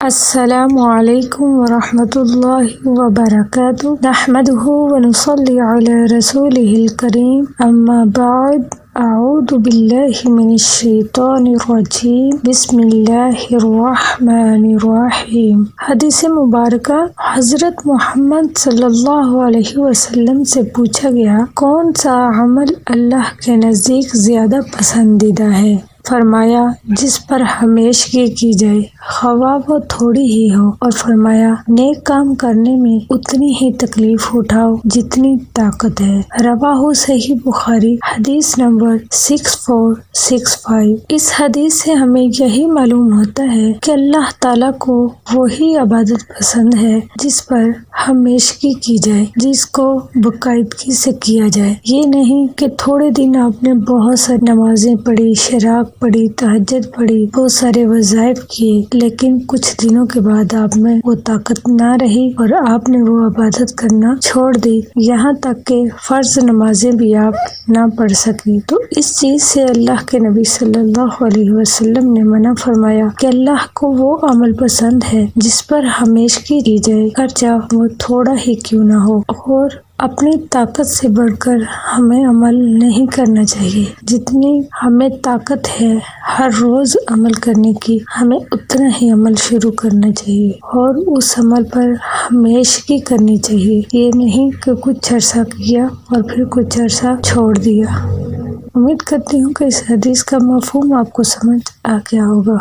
السلام علیکم ورحمۃ اللہ وبرکاتہ، نحمدہ ونصلی علی رسولہ الکریم، اما بعد، اعوذ باللہ من الشیطان الرجیم، بسم اللہ الرحمن الرحیم۔ حدیث مبارکہ حضرت محمد صلی اللہ علیہ وسلم سے پوچھا گیا، کون سا عمل اللہ کے نزدیک زیادہ پسندیدہ ہے؟ فرمایا، جس پر ہمیشگی کی جائے، خواہ وہ تھوڑی ہی ہو، اور فرمایا، نیک کام کرنے میں اتنی ہی تکلیف اٹھاؤ جتنی طاقت ہے۔ رواہ صحیح بخاری، حدیث نمبر 6465۔ اس حدیث سے ہمیں یہی معلوم ہوتا ہے کہ اللہ تعالیٰ کو وہی عبادت پسند ہے جس پر ہمیشگی کی جائے، جس کو باقاعدگی سے کیا جائے۔ یہ نہیں کہ تھوڑے دن آپ نے بہت ساری نمازیں پڑھی، شراق پڑھی، تہجد پڑھی، بہت سارے وظائف کیے، لیکن کچھ دنوں کے بعد آپ میں وہ طاقت نہ رہی اور آپ نے وہ عبادت کرنا چھوڑ دی، یہاں تک کہ فرض نمازیں بھی آپ نہ پڑھ سکیں۔ تو اس چیز سے اللہ کے نبی صلی اللہ علیہ وسلم نے منع فرمایا کہ اللہ کو وہ عمل پسند ہے جس پر ہمیشگی کی جائے، اگرچہ وہ تھوڑا ہی کیوں نہ ہو، اور اپنی طاقت سے بڑھ کر ہمیں عمل نہیں کرنا چاہیے۔ جتنی ہمیں طاقت ہے ہر روز عمل کرنے کی، ہمیں اتنا ہی عمل شروع کرنا چاہیے اور اس عمل پر ہمیشگی کرنی چاہیے۔ یہ نہیں کہ کچھ عرصہ کیا اور پھر کچھ عرصہ چھوڑ دیا۔ امید کرتی ہوں کہ اس حدیث کا مفہوم آپ کو سمجھ آ گیا ہوگا۔